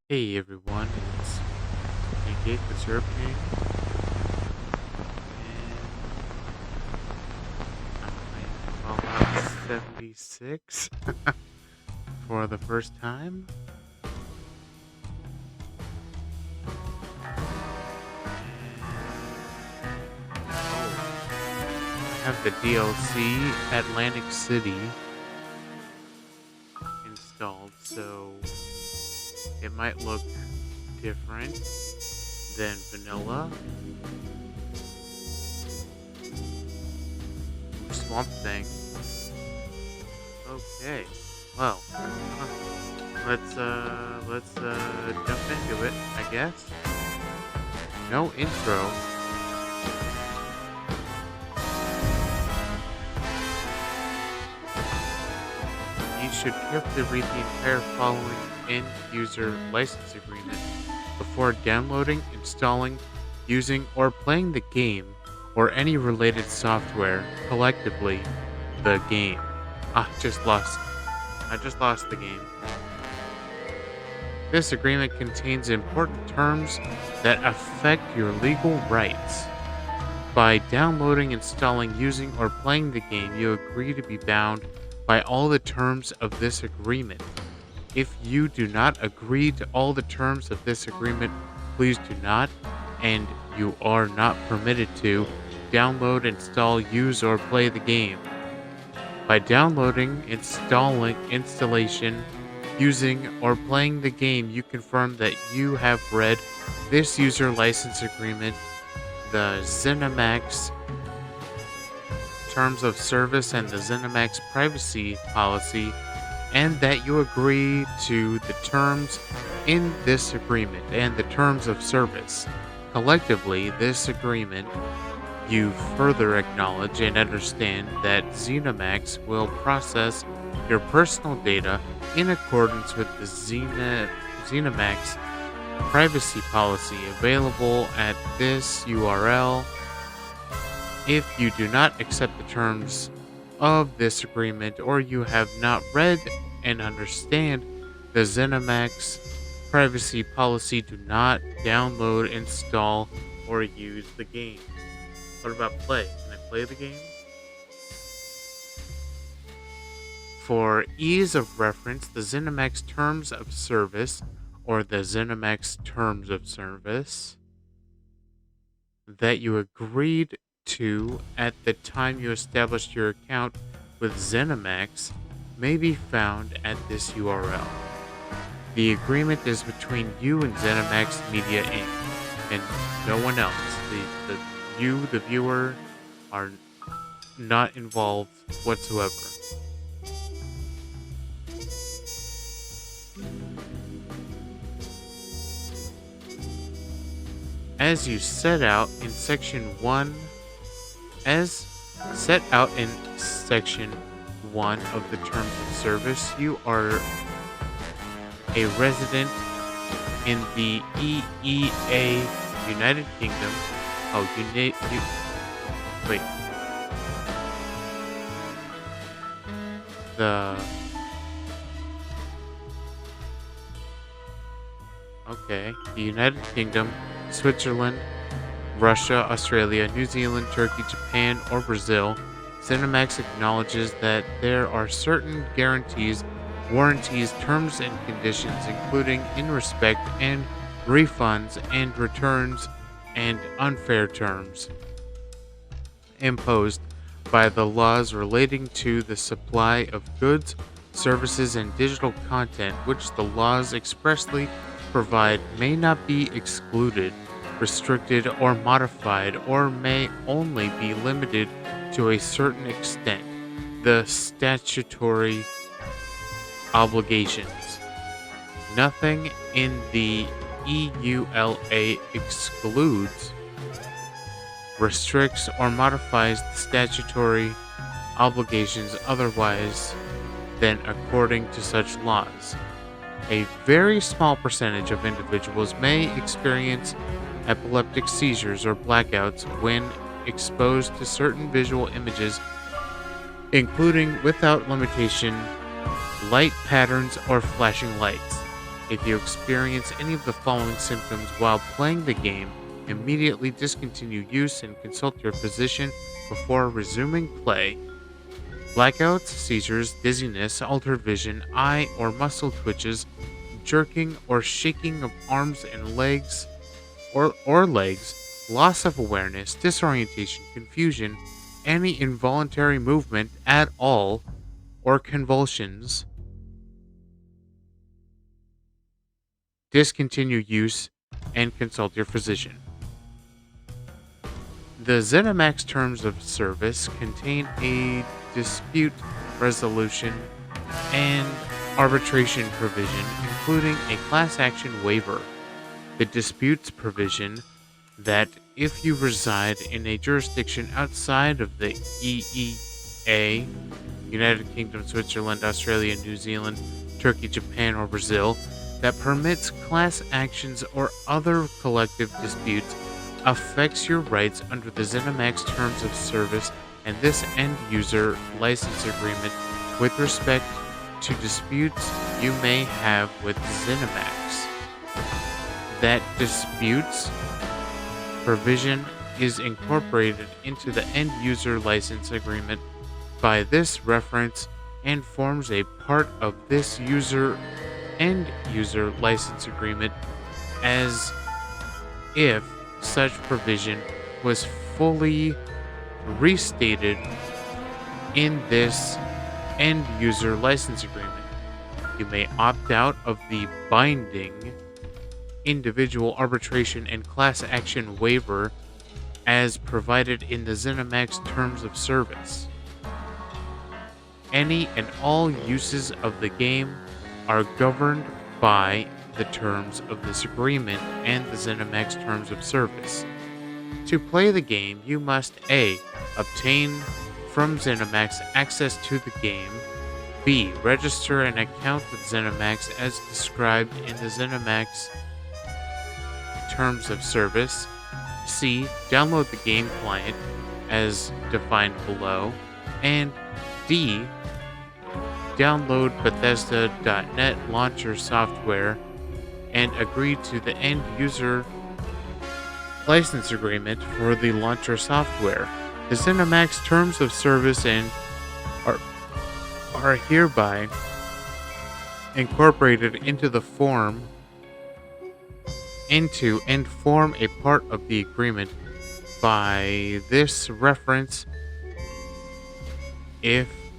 Hey everyone, it's pancake with syrup king, and I'm playing Fallout 76 for the first time. Oh, I have the DLC Atlantic City installed, so it might look different than vanilla or Swamp Thing. Okay, well, let's jump into it, I guess. No intro. You should carefully read the entire following end-user license agreement before downloading, installing, using, or playing the game or any related software, collectively, the game. I just lost the game. This agreement contains important terms that affect your legal rights. By downloading, installing, using, or playing the game, you agree to be bound by all the terms of this agreement. If you do not agree to all the terms of this agreement, please do not, and you are not permitted to, download, install, use, or play the game. By downloading, installation, using, or playing the game, you confirm that you have read this user license agreement, the ZeniMax terms of service, and the ZeniMax privacy policy, and that you agree to the terms in this agreement and the terms of service. Collectively, this agreement, you further acknowledge and understand that ZeniMax will process your personal data in accordance with the ZeniMax privacy policy available at this URL. If you do not accept the terms of this agreement, or you have not read and understand the ZeniMax privacy policy, do not download, install, or use the game. What about play? Can I play the game? For ease of reference, the ZeniMax terms of service, or the ZeniMax terms of service, that you agreed to at the time you established your account with ZeniMax may be found at this URL. The agreement is between you and ZeniMax Media Inc. and no one else. You, the viewer, are not involved whatsoever. As you set out in section 1, as set out in section 1 of the terms of service, you are a resident in the EEA United Kingdom. Oh, wait. The United Kingdom, Switzerland, Russia, Australia, New Zealand, Turkey, Japan, or Brazil. ZeniMax acknowledges that there are certain guarantees, warranties, terms, and conditions, including in respect and refunds and returns and unfair terms imposed by the laws relating to the supply of goods, services, and digital content, which the laws expressly provide may not be excluded, restricted, or modified, or may only be limited to a certain extent. The statutory obligations. Nothing in the EULA excludes, restricts, or modifies the statutory obligations otherwise than according to such laws. A very small percentage of individuals may experience epileptic seizures or blackouts when exposed to certain visual images, including, without limitation, light patterns or flashing lights. If you experience any of the following symptoms while playing the game, immediately discontinue use and consult your physician before resuming play. Blackouts, seizures, dizziness, altered vision, eye or muscle twitches, jerking or shaking of arms and legs or legs, loss of awareness, disorientation, confusion, any involuntary movement at all, or convulsions, discontinue use and consult your physician. The ZeniMax terms of service contain a dispute resolution and arbitration provision, including a class action waiver. The disputes provision that if you reside in a jurisdiction outside of the EEA, United Kingdom, Switzerland, Australia, New Zealand, Turkey, Japan, or Brazil, that permits class actions or other collective disputes affects your rights under the ZeniMax terms of service and this end user license agreement with respect to disputes you may have with ZeniMax. That disputes provision is incorporated into the end user license agreement by this reference and forms a part of this end user license agreement as if such provision was fully restated in this end user license agreement. You may opt out of the binding individual arbitration and class action waiver as provided in the ZeniMax terms of service. Any and all uses of the game are governed by the terms of this agreement and the ZeniMax terms of service. To play the game, you must A. Obtain from ZeniMax access to the game, B. Register an account with ZeniMax as described in the ZeniMax terms of service, C. Download the game client as defined below, and D. Download Bethesda.net launcher software and agree to the end user license agreement for the launcher software. The ZeniMax terms of service and are hereby incorporated into and form a part of the agreement by this reference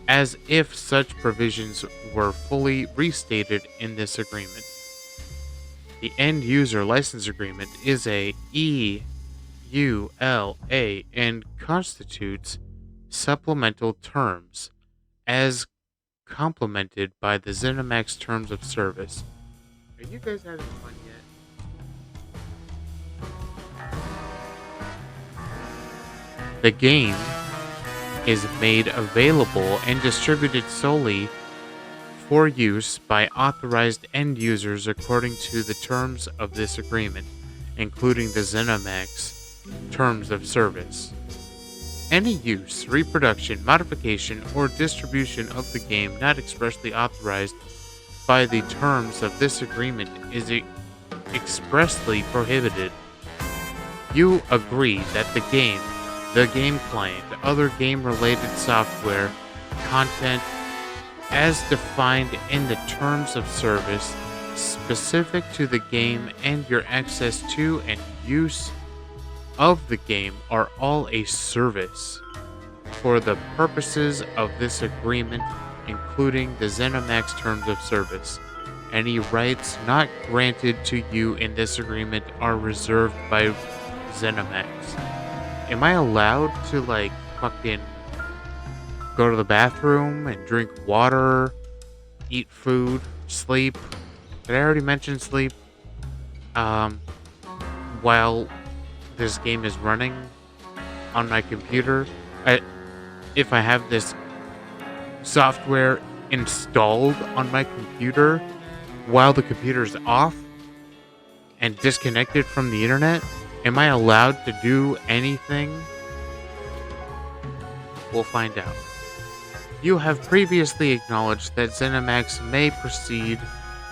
as if such provisions were fully restated in this agreement. The end user license agreement is a EULA and constitutes supplemental terms as complemented by the ZeniMax terms of service. Are you guys having fun yet? The game is made available and distributed solely for use by authorized end users according to the terms of this agreement, including the ZeniMax terms of service. Any use, reproduction, modification, or distribution of the game not expressly authorized by the terms of this agreement is expressly prohibited. You agree that the game client, other game-related software, content, as defined in the terms of service, specific to the game and your access to and use of the game are all a service for the purposes of this agreement, including the ZeniMax terms of service. Any rights not granted to you in this agreement are reserved by ZeniMax. Am I allowed to, fucking go to the bathroom and drink water, eat food, sleep? Did I already mention sleep? While this game is running on my computer, if I have this software installed on my computer while the computer's off and disconnected from the internet, am I allowed to do anything? We'll find out. You have previously acknowledged that ZeniMax may proceed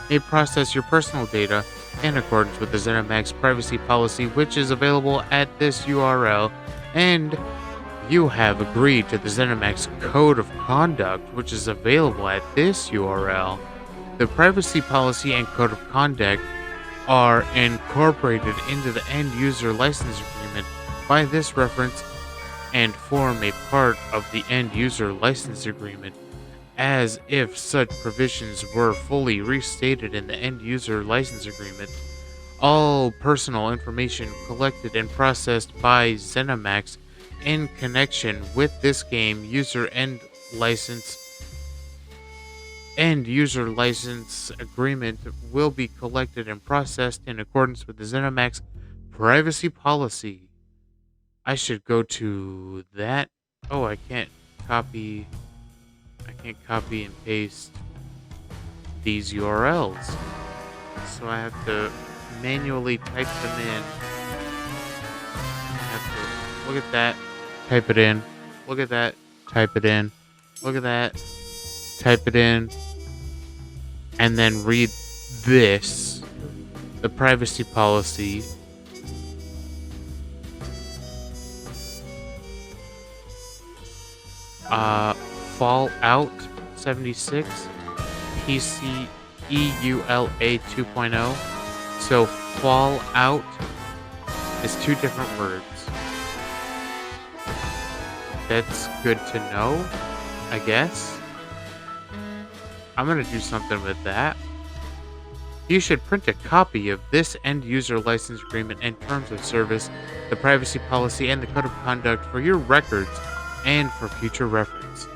may process your personal data in accordance with the ZeniMax privacy policy, which is available at this URL, and you have agreed to the ZeniMax Code of Conduct, which is available at this URL. The privacy policy and code of conduct are incorporated into the end user license agreement by this reference and form a part of the end user license agreement as if such provisions were fully restated in the end user license agreement. All personal information collected and processed by ZeniMax in connection with this game end user license agreement will be collected and processed in accordance with the ZeniMax privacy policy. I should go to that. Oh, I can't copy and paste these URLs. So I have to manually type them in. I have to look at that, type it in. Look at that, type it in. Look at that, type it in. And then read this, the privacy policy. Fallout 76, PC EULA 2.0. So Fallout is two different words. That's good to know, I guess. I'm gonna do something with that. You should print a copy of this end user license agreement and terms of service, the privacy policy, and the code of conduct for your records and for future reference.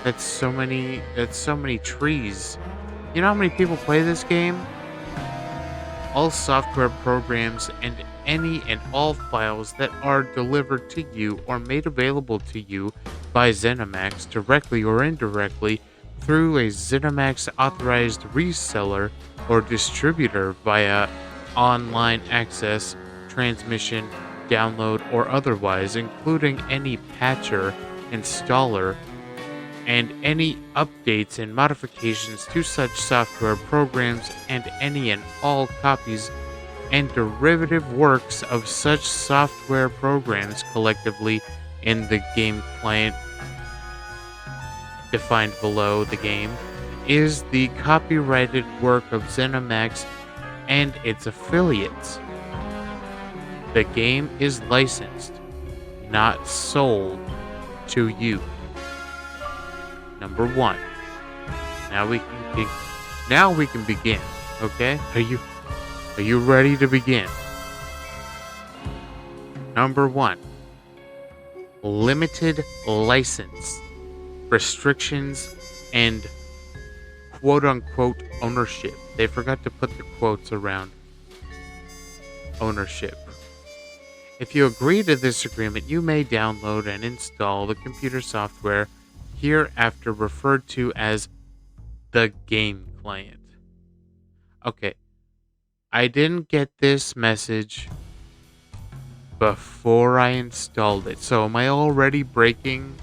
That's so many trees. You know how many people play this game? All software programs and any and all files that are delivered to you or made available to you by ZeniMax directly or indirectly through a ZeniMax authorized reseller or distributor via online access, transmission, download, or otherwise, including any patcher, installer, and any updates and modifications to such software programs and any and all copies and derivative works of such software programs collectively in the game client defined below the game is the copyrighted work of ZeniMax and its affiliates. The game is licensed, not sold to you. Number 1. Now we can begin. Okay? Are you ready to begin? Number 1. Limited license, restrictions, and quote-unquote ownership. They forgot to put the quotes around ownership. If you agree to this agreement, you may download and install the computer software hereafter referred to as the game client. Okay, I didn't get this message before I installed it, so am I already breaking?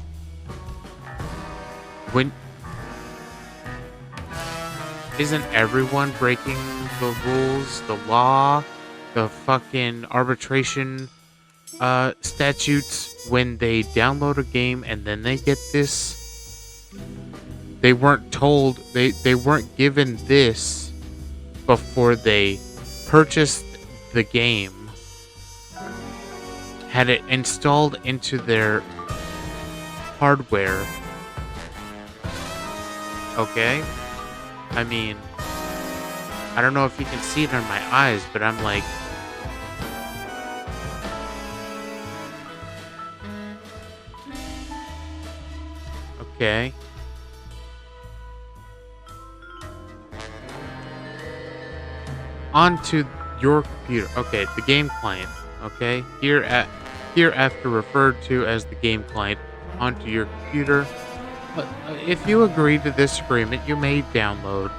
Isn't everyone breaking the rules, the law, the fucking arbitration statutes when they download a game and then they get this? They weren't told, they weren't given this before they purchased the game, had it installed into their hardware. Okay? I mean, I don't know if you can see it in my eyes, but I'm like, okay. Onto your computer. Okay, the game client. Okay, hereafter referred to as the game client, onto your computer. If you agree to this agreement, you may download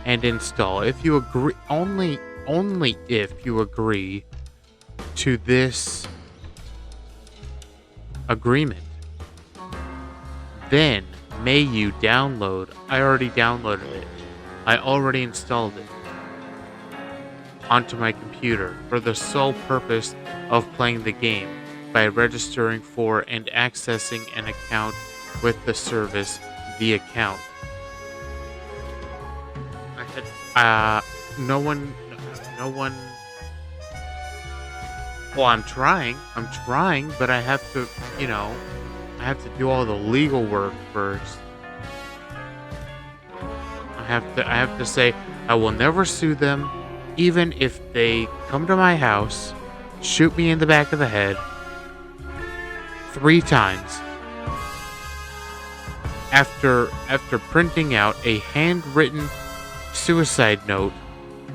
and install. If you agree, only if you agree to this agreement, then may you download. I already downloaded it. I already installed it onto my computer for the sole purpose of playing the game by registering for and accessing an account with the service. The account. I had no one no one well, I'm trying, but I have to, I have to do all the legal work first. I have to say I will never sue them even if they come to my house, shoot me in the back of the head 3 times after printing out a handwritten suicide note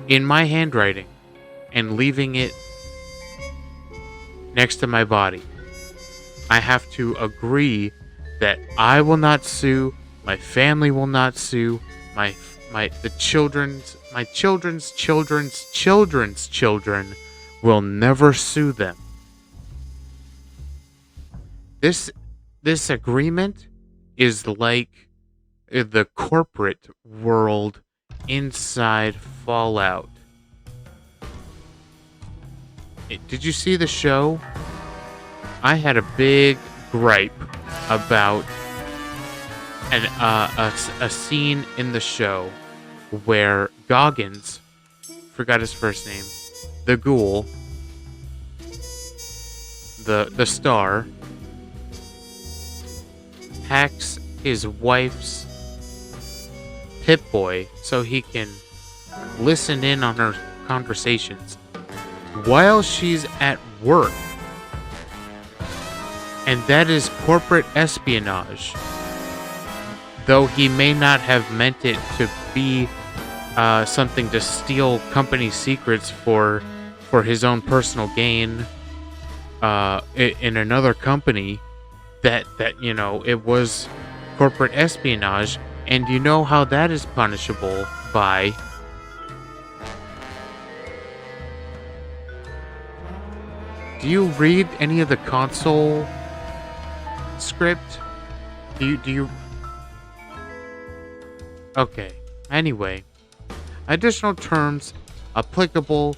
in my handwriting and leaving it next to my body. I have to agree that I will not sue, my family will not sue, my children's children will never sue them. This this agreement is like the corporate world inside Fallout. Did you see the show? I had a big gripe about a scene in the show where Goggins, forgot his first name, the ghoul, the star, hacks his wife's Pip-Boy so he can listen in on her conversations while she's at work. And that is corporate espionage. Though he may not have meant it to be something to steal company secrets for his own personal gain in another company, that it was corporate espionage, and you know how that is punishable by do you read any of the console script? Do you Okay. Anyway, additional terms applicable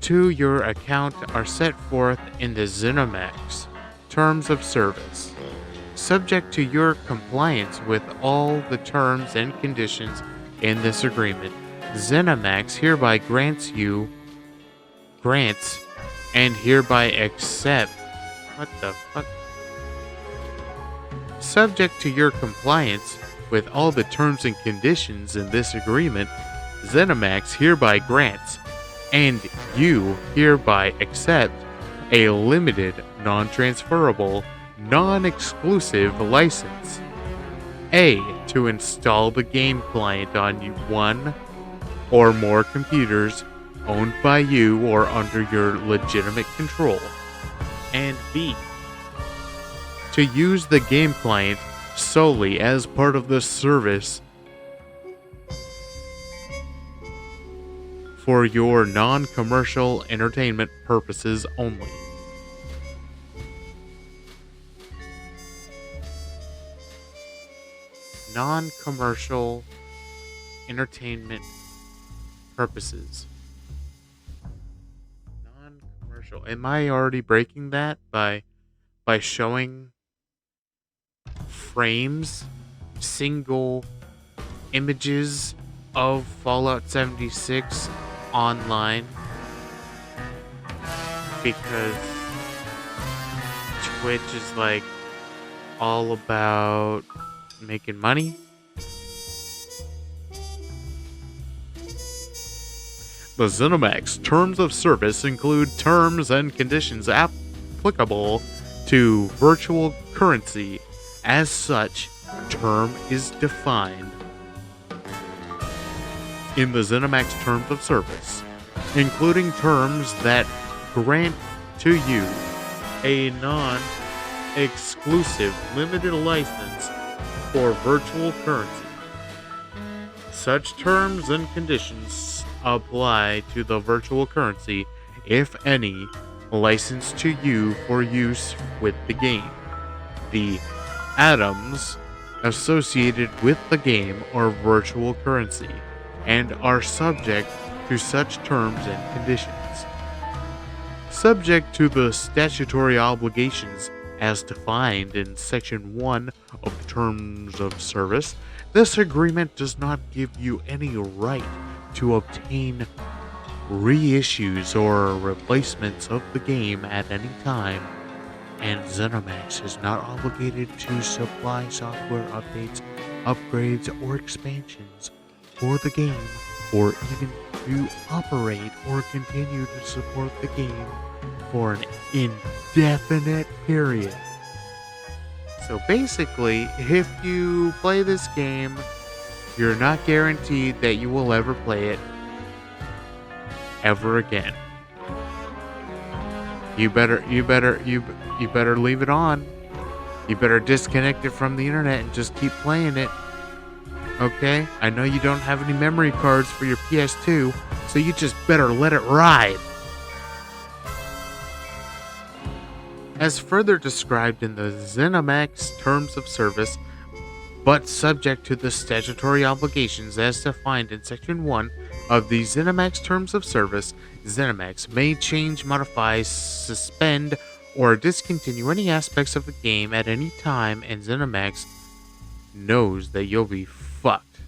to your account are set forth in the ZeniMax Terms of Service. Subject to your compliance with all the terms and conditions in this agreement, ZeniMax hereby grants and hereby accept. What the fuck? Subject to your compliance with all the terms and conditions in this agreement, ZeniMax hereby grants and you hereby accept a limited, non-transferable, non-exclusive license. A. To install the game client on one or more computers owned by you or under your legitimate control. And B. To use the game client solely as part of the service for your non-commercial entertainment purposes only. Non-commercial entertainment purposes. Non-commercial. Am I already breaking that by showing frames, single images of Fallout 76 online? Because Twitch is like all about making money. The ZeniMax Terms of Service include terms and conditions applicable to virtual currency. As such, term is defined in the ZeniMax Terms of Service, including terms that grant to you a non-exclusive limited license for virtual currency. Such terms and conditions apply to the virtual currency, if any, licensed to you for use with the game. The atoms associated with the game or virtual currency and are subject to such terms and conditions. Subject to the statutory obligations as defined in Section 1 of the Terms of Service, this agreement does not give you any right to obtain reissues or replacements of the game at any time, and ZeniMax is not obligated to supply software updates, upgrades, or expansions for the game, or even to operate or continue to support the game for an indefinite period. So basically, if you play this game, you're not guaranteed that you will ever play it ever again. You better leave it on. You better disconnect it from the internet and just keep playing it. Okay? I know you don't have any memory cards for your PS2, so you just better let it ride. As further described in the ZeniMax Terms of Service, but subject to the statutory obligations as defined in Section 1 of the ZeniMax Terms of Service, ZeniMax may change, modify, suspend, or discontinue any aspects of the game at any time, and ZeniMax knows that you'll be fucked.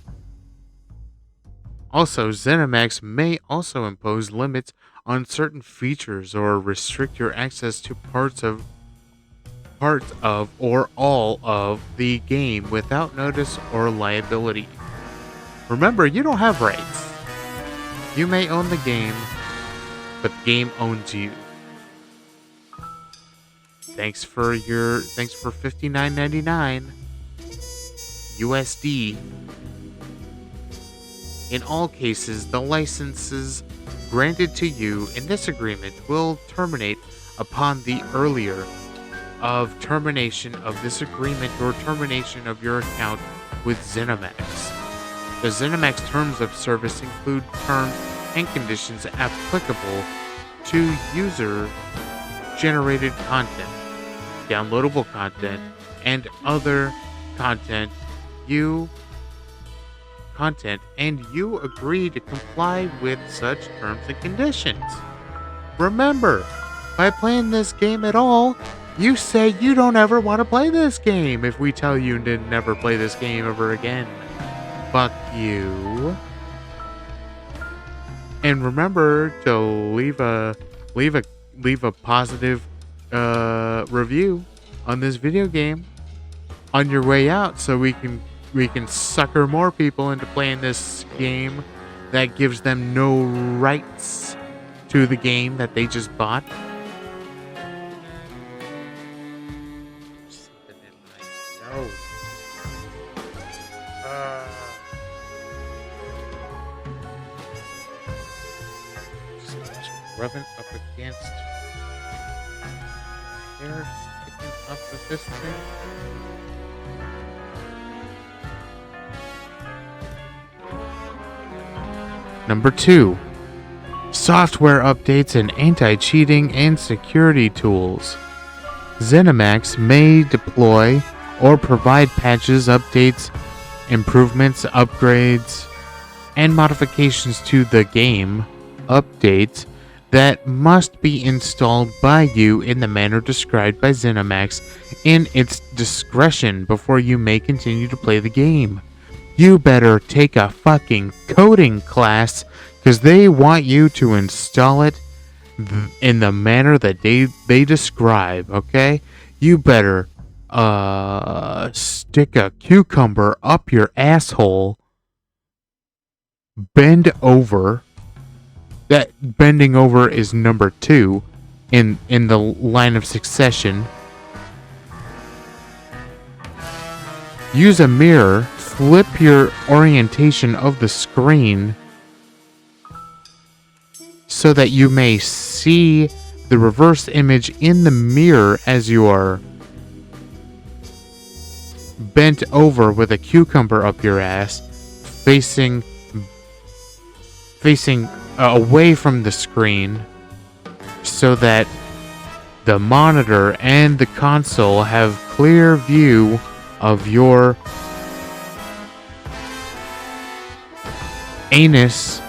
Also, ZeniMax may also impose limits on certain features or restrict your access to parts of or all of the game without notice or liability. Remember, you don't have rights. You may own the game, but the game owns you. Thanks for $59.99 USD. In all cases, the licenses granted to you in this agreement will terminate upon the earlier of termination of this agreement or termination of your account with ZeniMax. The ZeniMax Terms of Service include terms and conditions applicable to user-generated content, downloadable content, and other content, and you agree to comply with such terms and conditions. Remember, by playing this game at all, you say you don't ever want to play this game if we tell you to never play this game ever again. Fuck you. And remember to leave a positive review on this video game on your way out, so we can sucker more people into playing this game that gives them no rights to the game that they just bought. Something in my nose. Just rubbing up against hair sticking up with this thing. Number 2. Software updates and anti-cheating and security tools. ZeniMax may deploy or provide patches, updates, improvements, upgrades, and modifications to the game updates that must be installed by you in the manner described by ZeniMax in its discretion before you may continue to play the game. You better take a fucking coding class, because they want you to install it in the manner that they describe, okay? You better stick a cucumber up your asshole, bend over. That bending over is number 2 in the line of succession. Use a mirror, flip your orientation of the screen so that you may see the reverse image in the mirror as you are bent over with a cucumber up your ass, facing away from the screen, so that the monitor and the console have clear view of your anus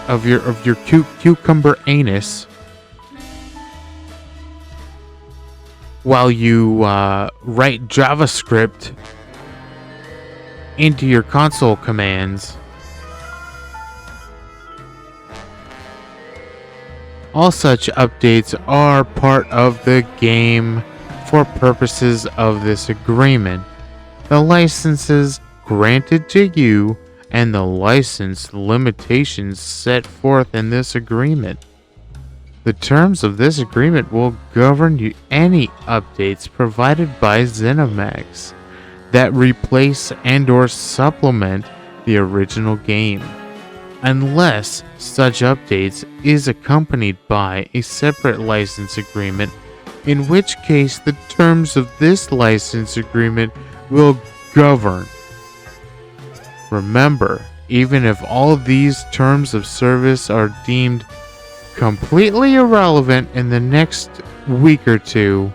of your cucumber anus while you write JavaScript into your console commands. All such updates are part of the game for purposes of this agreement. The licenses granted to you and the license limitations set forth in this agreement. The terms of this agreement will govern any updates provided by ZeniMax that replace and/or supplement the original game, unless such updates is accompanied by a separate license agreement, in which case the terms of this license agreement will govern. Remember, even if all of these terms of service are deemed completely irrelevant in the next week or two,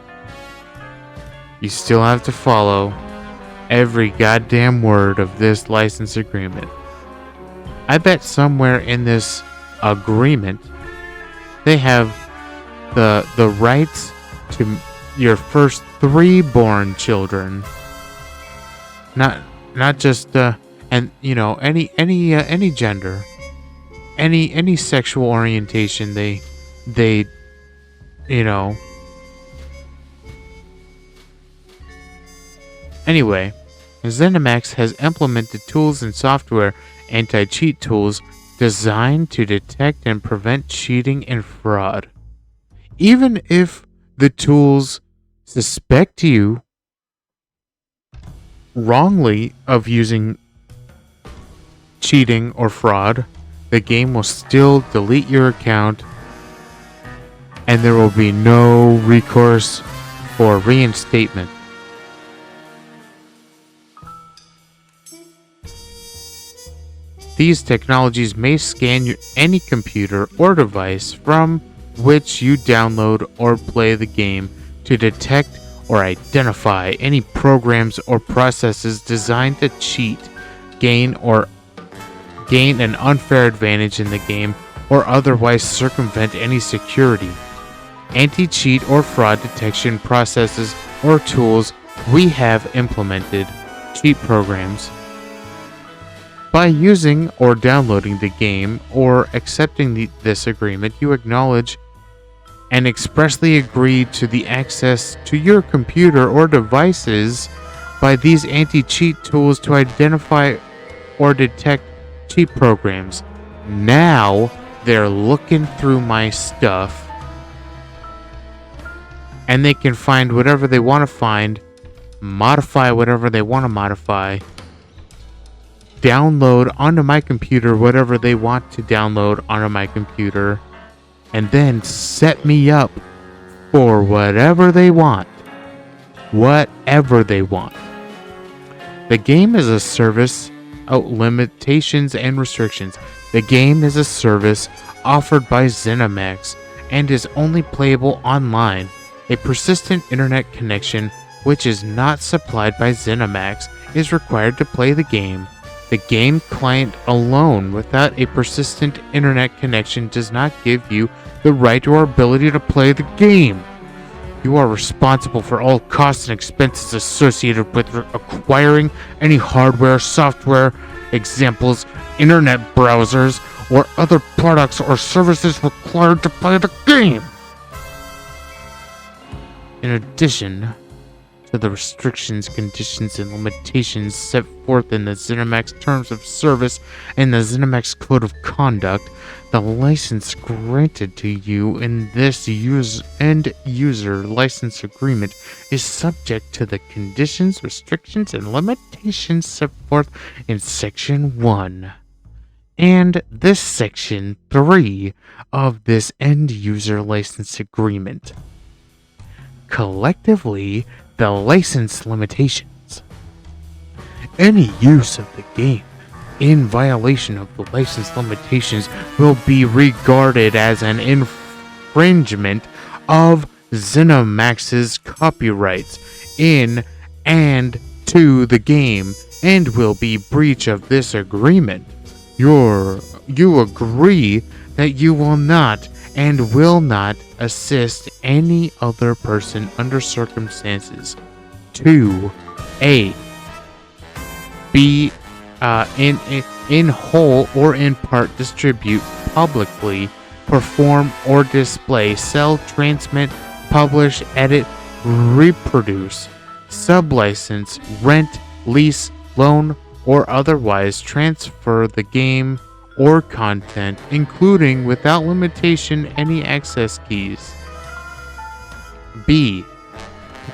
you still have to follow every goddamn word of this license agreement. I bet somewhere in this agreement they have the rights to your first 3 born children. Not just and any gender, any sexual orientation they Anyway, ZeniMax has implemented tools and software anti-cheat tools designed to detect and prevent cheating and fraud. Even if the tools suspect you wrongly of using cheating or fraud, the game will still delete your account and there will be no recourse for reinstatement. These technologies may scan any computer or device from which you download or play the game to detect or identify any programs or processes designed to cheat, gain an unfair advantage in the game, or otherwise circumvent any security, anti-cheat or fraud detection processes or tools. We have implemented cheat programs. By using or downloading the game or accepting this agreement, you acknowledge and expressly agree to the access to your computer or devices by these anti-cheat tools to identify or detect cheat programs. Now they're looking through my stuff and they can find whatever they want to find, modify whatever they want to modify, download onto my computer whatever they want to download onto my computer, and then set me up for whatever they want. Whatever they want. The game is a service. Limitations and restrictions. The game is a service offered by ZeniMax and is only playable online. A persistent internet connection, which is not supplied by ZeniMax, is required to play the game. The game client alone without a persistent internet connection does not give you the right or ability to play the game. You are responsible for all costs and expenses associated with acquiring any hardware, software, examples, internet browsers, or other products or services required to play the game. In addition to the restrictions, conditions, and limitations set forth in the ZeniMax Terms of Service and the ZeniMax Code of Conduct, the license granted to you in this end-user license agreement is subject to the conditions, restrictions, and limitations set forth in Section 1 and this Section 3 of this end-user license agreement. Collectively, the license limitations. Any use of the game in violation of the license limitations will be regarded as an infringement of ZeniMax's copyrights in and to the game and will be breach of this agreement. You agree that you will not and will not assist any other person under circumstances. 2. Be in whole or in part distribute publicly, perform or display, sell, transmit, publish, edit, reproduce, sublicense, rent, lease, loan, or otherwise transfer the game or content, including without limitation any access keys. B.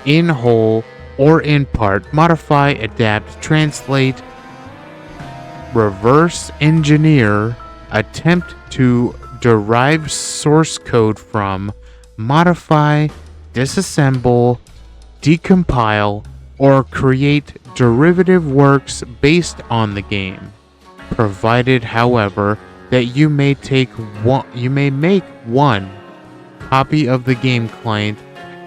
In whole or in part, modify, adapt, translate, reverse engineer, attempt to derive source code from, modify, disassemble, decompile, or create derivative works based on the game, provided, however, that you may make one copy of the game client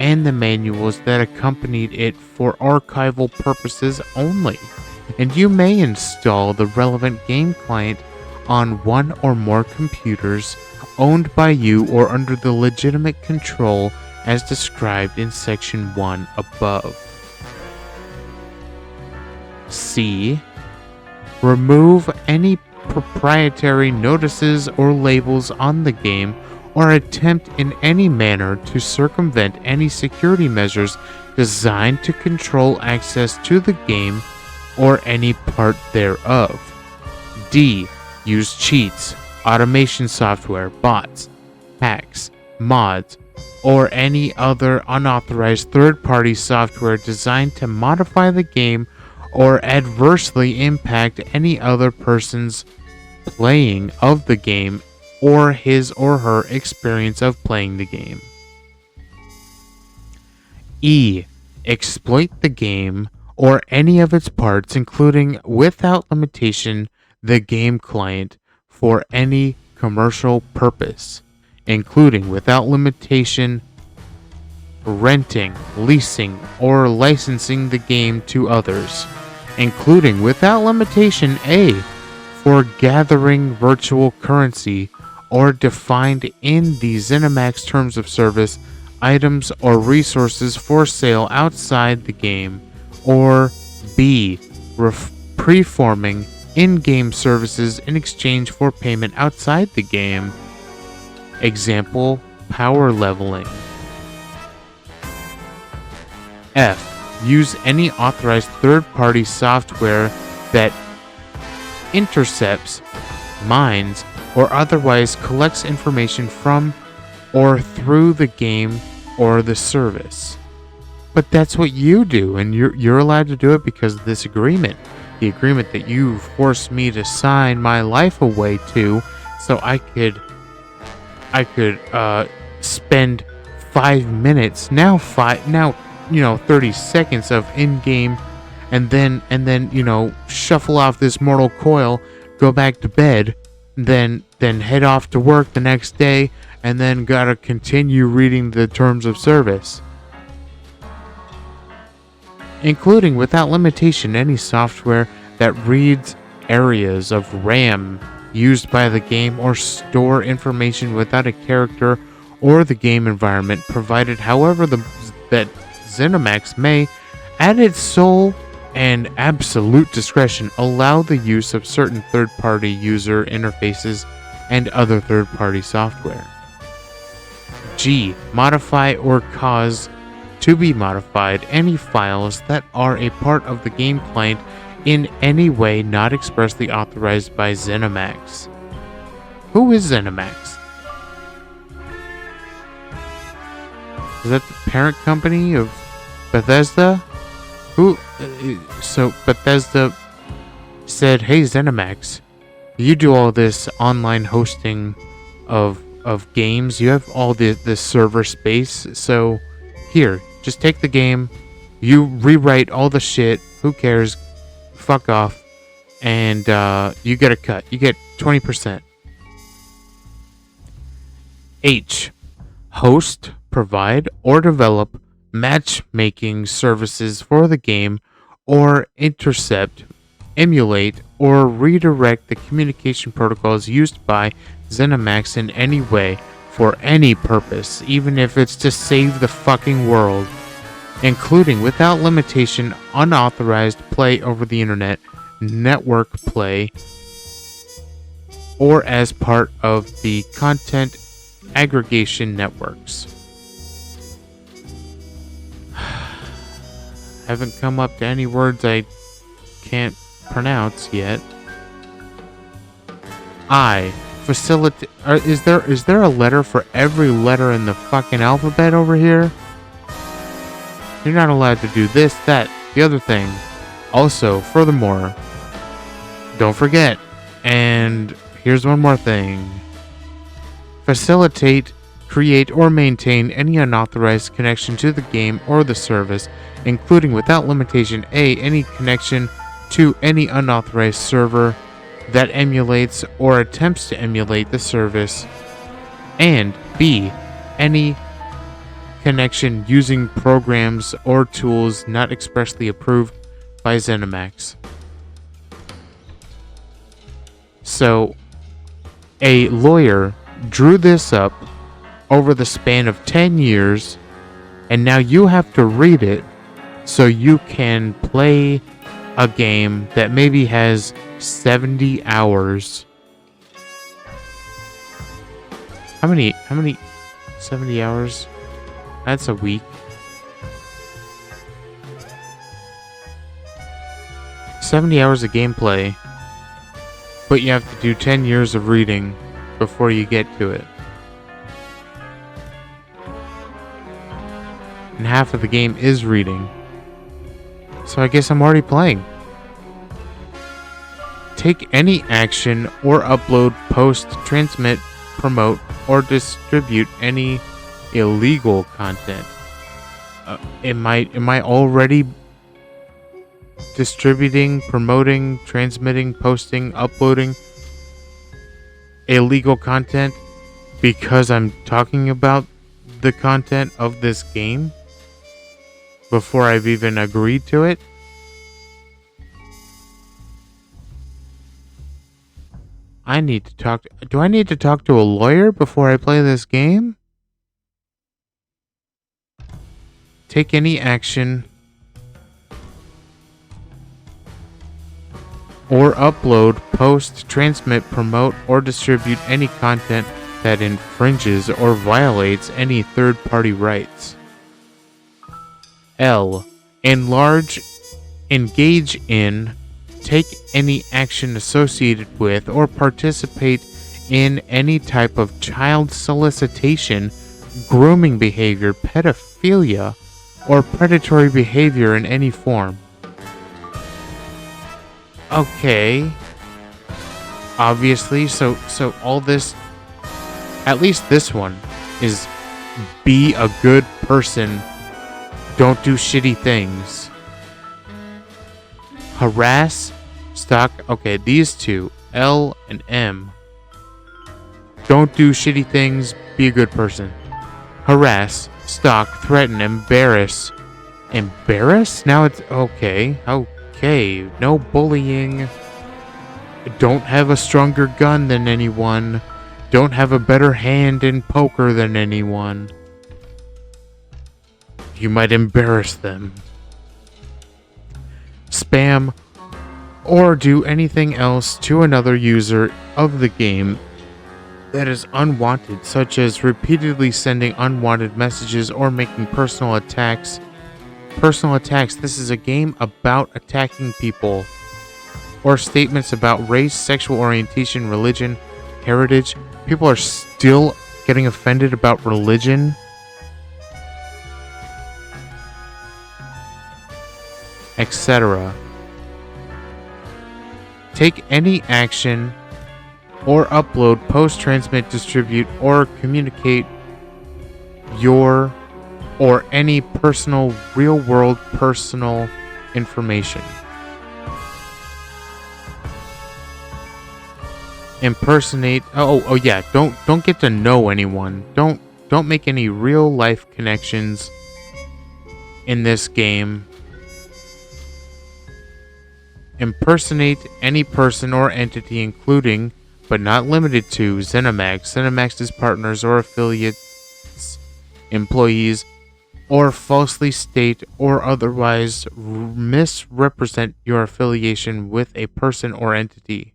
and the manuals that accompanied it for archival purposes only, and you may install the relevant game client on one or more computers owned by you or under the legitimate control as described in Section 1 above. C. Remove any proprietary notices or labels on the game or attempt in any manner to circumvent any security measures designed to control access to the game or any part thereof. D. Use cheats, automation software, bots, hacks, mods, or any other unauthorized third-party software designed to modify the game or adversely impact any other person's playing of the game or his or her experience of playing the game. E. Exploit the game or any of its parts, including without limitation the game client, for any commercial purpose, including without limitation renting, leasing, or licensing the game to others, including without limitation A. for gathering virtual currency or defined in the ZeniMax terms of service items or resources for sale outside the game, or B. Preforming in-game services in exchange for payment outside the game. Example, power leveling. F. Use any authorized third-party software that intercepts, mines, or otherwise collects information from or through the game or the service. But that's what you do, and you're allowed to do it because of this agreement. The agreement that you forced me to sign my life away to, so I could spend 5 minutes, now 30 seconds of in-game, and then shuffle off this mortal coil, go back to bed, then head off to work the next day, and then gotta continue reading the terms of service. Including without limitation any software that reads areas of RAM used by the game or store information without a character or the game environment, provided however that ZeniMax may, at its sole and absolute discretion, allow the use of certain third-party user interfaces and other third-party software. G. Modify or cause to be modified any files that are a part of the game client in any way not expressly authorized by ZeniMax. Who is ZeniMax? Is that the parent company of Bethesda? So Bethesda said, "Hey ZeniMax, you do all this online hosting of games. You have all this server space. So here, just take the game. You rewrite all the shit. Who cares? Fuck off. And you get a cut. You get 20%. H. Host, provide, or develop matchmaking services for the game, or intercept emulate, or redirect the communication protocols used by ZeniMax in any way for any purpose, even if it's to save the fucking world, including without limitation unauthorized play over the internet, network play, or as part of the content aggregation networks. Haven't come up to any words I can't pronounce yet. I facilitate. Is there a letter for every letter in the fucking alphabet over here? You're not allowed to do this, that, the other thing. Also, furthermore, don't forget. And here's one more thing. Facilitate, create, or maintain any unauthorized connection to the game or the service, including without limitation A, any connection to any unauthorized server that emulates or attempts to emulate the service, and B, any connection using programs or tools not expressly approved by ZeniMax. So, a lawyer drew this up over the span of 10 years, and now you have to read it so you can play a game that maybe has 70 hours. How many 70 hours? That's a week. 70 hours of gameplay, but you have to do 10 years of reading before you get to it. And half of the game is reading. So I guess I'm already playing. Take any action or upload, post, transmit, promote, or distribute any illegal content. Am I already distributing, promoting, transmitting, posting, uploading illegal content because I'm talking about the content of this game before I've even agreed to it? Do I need to talk to a lawyer before I play this game? Take any action or upload, post, transmit, promote, or distribute any content that infringes or violates any third-party rights. L. Engage in, take any action associated with, or participate in any type of child solicitation, grooming behavior, pedophilia, or predatory behavior in any form. Okay. Obviously, so all this, at least this one, is be a good person. Don't do shitty things. Harass, stalk. Okay, these two, L and M. Don't do shitty things. Be a good person. Harass, stalk, threaten, embarrass. Embarrass? Now it's okay. Okay. No bullying. Don't have a stronger gun than anyone. Don't have a better hand in poker than anyone. You might embarrass them. Spam or do anything else to another user of the game that is unwanted, such as repeatedly sending unwanted messages or making personal attacks. Personal attacks. This is a game about attacking people. Or statements about race, sexual orientation, religion, heritage. People are still getting offended about religion. Etc. Take any action or upload, post, transmit, distribute, or communicate your or any personal, real-world personal information. Impersonate. Oh yeah. Don't get to know anyone. Don't make any real-life connections in this game. impersonate any person or entity, including but not limited to ZeniMax, ZeniMax's partners or affiliates, employees, or falsely state or otherwise misrepresent your affiliation with a person or entity.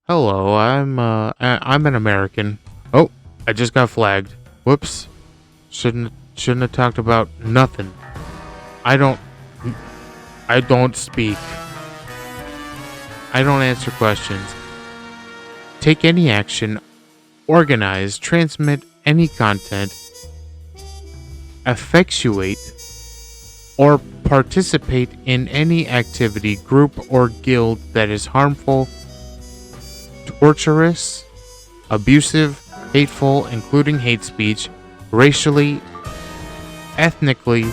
Hello, I'm an American. Oh, I just got flagged. Whoops. Shouldn't have talked about nothing. I don't speak. I don't answer questions. Take any action, organize, transmit any content, effectuate, or participate in any activity, group, or guild that is harmful, torturous, abusive, hateful, including hate speech, racially, ethnically,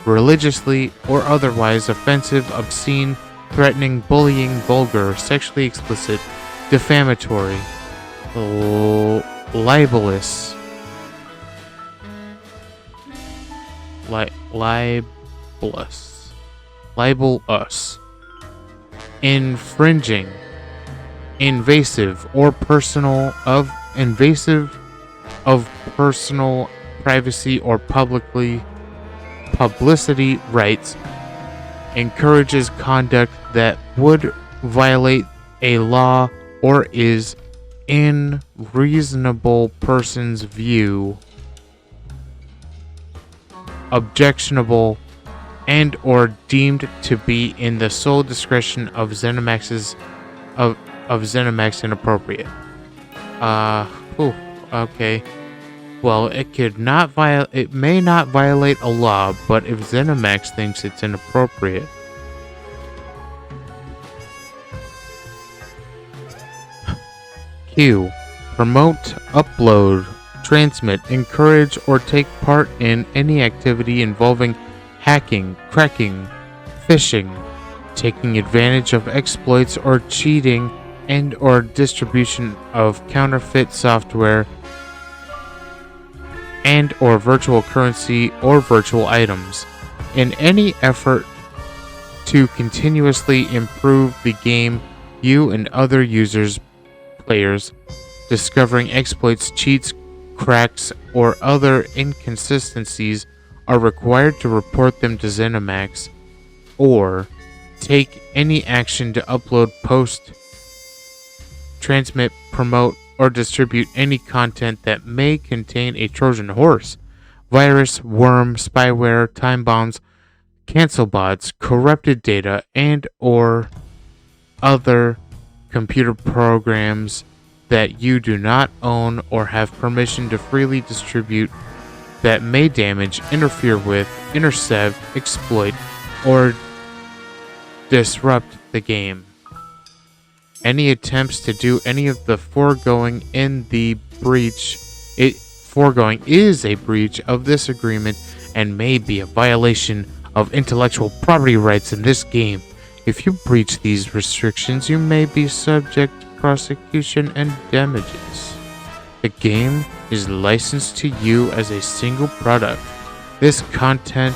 religiously, or otherwise offensive, obscene, threatening, bullying, vulgar, sexually explicit, defamatory, libelous, libelous, infringing, invasive of personal privacy or publicity rights, encourages conduct that would violate a law or is in reasonable person's view objectionable and or deemed to be in the sole discretion of ZeniMax inappropriate. Okay. Well, it may not violate a law, but if ZeniMax thinks it's inappropriate. Q. Promote, upload, transmit, encourage, or take part in any activity involving hacking, cracking, phishing, taking advantage of exploits or cheating, and or distribution of counterfeit software and or virtual currency or virtual items in any effort to continuously improve the game. You and other players discovering exploits, cheats, cracks, or other inconsistencies are required to report them to ZeniMax or take any action to upload, post, transmit, promote, or distribute any content that may contain a Trojan horse, virus, worm, spyware, time bombs, cancel bots, corrupted data, and or other computer programs that you do not own or have permission to freely distribute that may damage, interfere with, intercept, exploit, or disrupt the game. Any attempts to do any of the foregoing is a breach of this agreement and may be a violation of intellectual property rights in this game. If you breach these restrictions, you may be subject to prosecution and damages. The game is licensed to you as a single product. Its content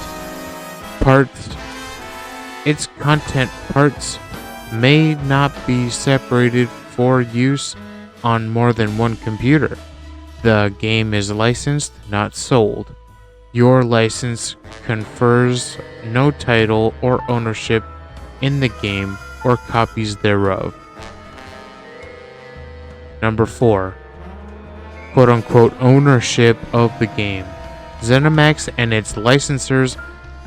parts may not be separated for use on more than one computer. The game is licensed, not sold. Your license confers no title or ownership in the game or copies thereof. Number 4. Quote-unquote ownership of the game. ZeniMax and its licensors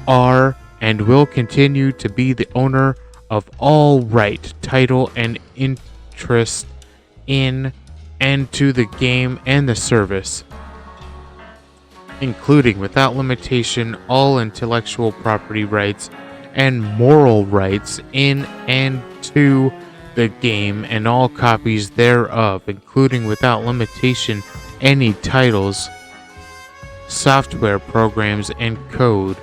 are and will continue to be the owner of all right, title, and interest in and to the game and the service, including without limitation all intellectual property rights and moral rights in and to the game and all copies thereof, including without limitation any titles, software programs, and code,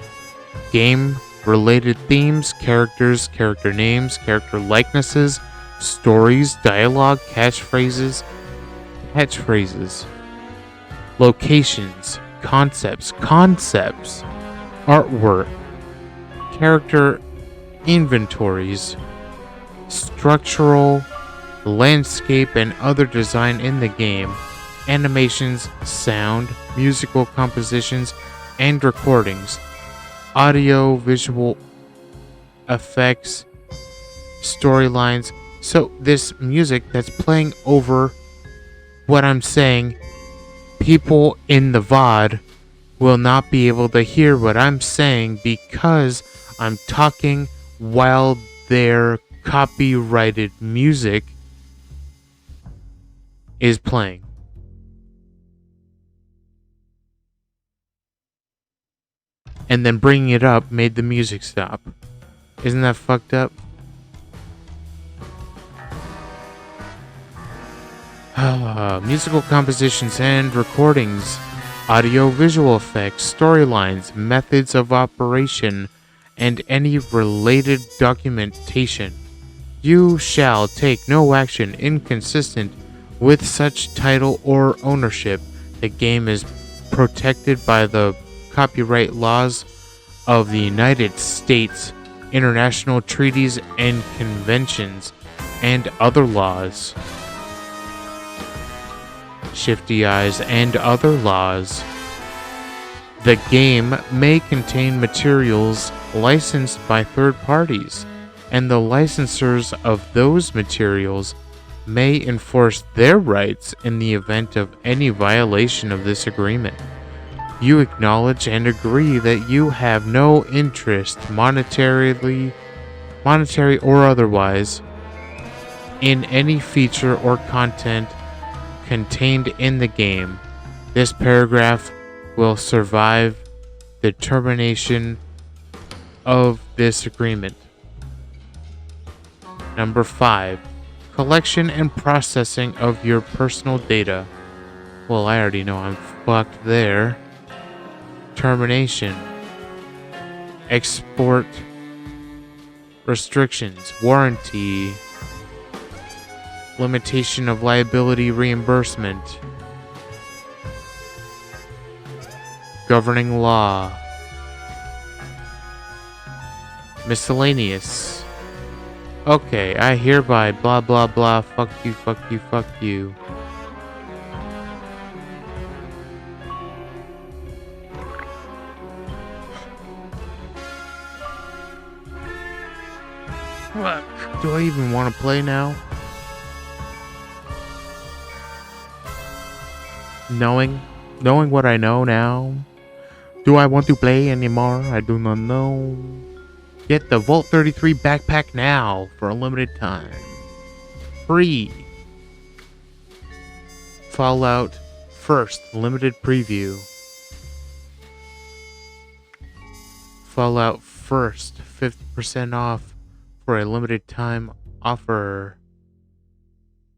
game-related themes, characters, character names, character likenesses, stories, dialogue, catchphrases, locations, concepts, artwork, character inventories, structural, landscape, and other design in the game, animations, sound, musical compositions, and recordings, audio, visual effects, storylines. So, this music that's playing over what I'm saying, people in the VOD will not be able to hear what I'm saying because I'm talking while their copyrighted music is playing. And then bringing it up made the music stop. Isn't that fucked up? Musical compositions and recordings, audio visual effects, storylines, methods of operation, and any related documentation. You shall take no action inconsistent with such title or ownership. The game is protected by the copyright laws of the United States, international treaties and conventions, and other laws. Shifty Eyes and other laws. The game may contain materials licensed by third parties, and the licensors of those materials may enforce their rights in the event of any violation of this agreement. You acknowledge and agree that you have no interest, monetary or otherwise, in any feature or content contained in the game. This paragraph will survive the termination of this agreement. Number 5. Collection and processing of your personal data. Well, I already know I'm fucked there. Termination. Export restrictions. Warranty. Limitation of liability reimbursement. Governing law. Miscellaneous. Okay, I hereby blah blah blah, fuck you, fuck you, fuck you. Fuck. Do I even want to play now? Knowing what I know now, do I want to play anymore? I do not know. Get the Vault 33 backpack now for a limited time. Free. Fallout First limited preview. Fallout First 50% off for a limited time offer.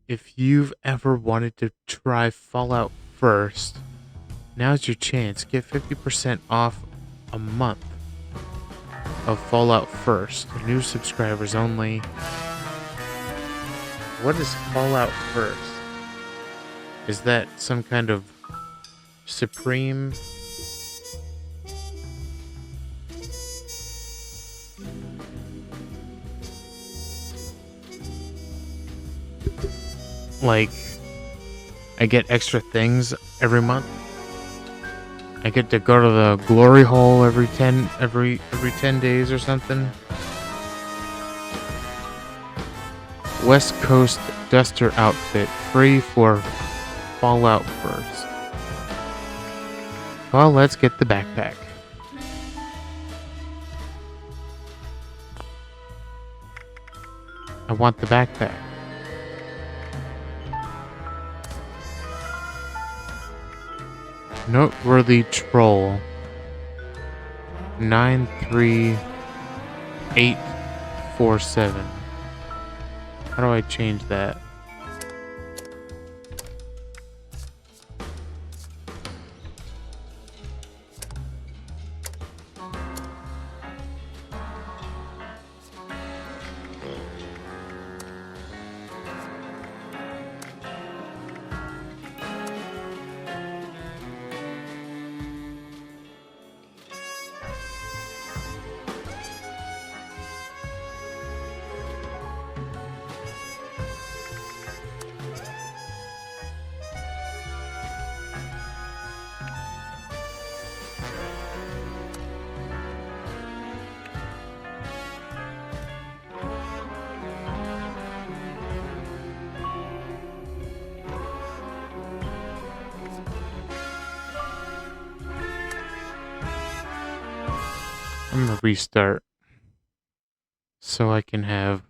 If you've ever wanted to try Fallout First, now's your chance. Get 50% off a month of Fallout First. New subscribers only. What is Fallout First? Is that some kind of supreme? Like, I get extra things every month. I get to go to the glory hole every 10 days or something. West Coast Duster outfit free for Fallout First. Well, let's get the backpack. I want the backpack. Noteworthy troll 93847. How do I change that? I'm gonna restart so I can have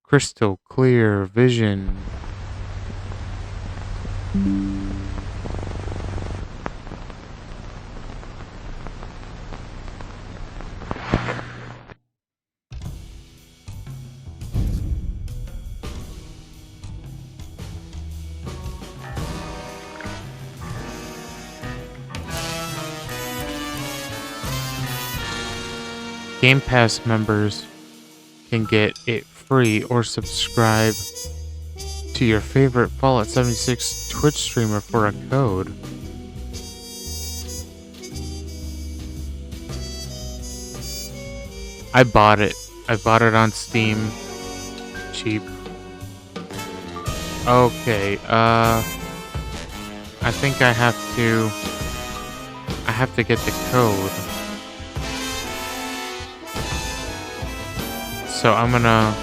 crystal clear vision. Game Pass members can get it free or subscribe to your favorite Fallout 76 Twitch streamer for a code. I bought it. I bought it on Steam. Cheap. Okay, I think I have to get the code. So I'm gonna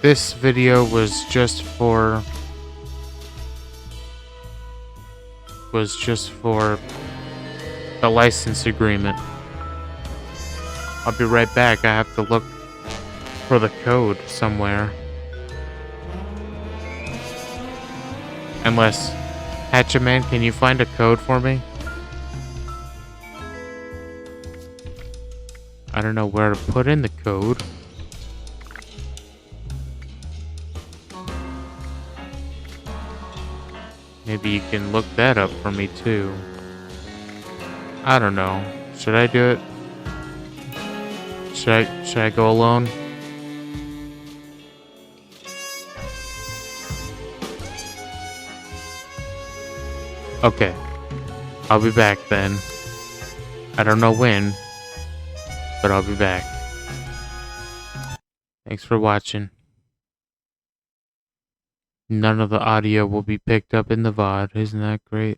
this video was just for the license agreement. I'll be right back. I have to look for the code somewhere. Unless Hatchaman, can you find a code for me? I don't know where to put in the code. Maybe you can look that up for me too. I don't know. Should I do it? Should I go alone? Okay. I'll be back then. I don't know when, but I'll be back. Thanks for watching. None of the audio will be picked up in the VOD. Isn't that great?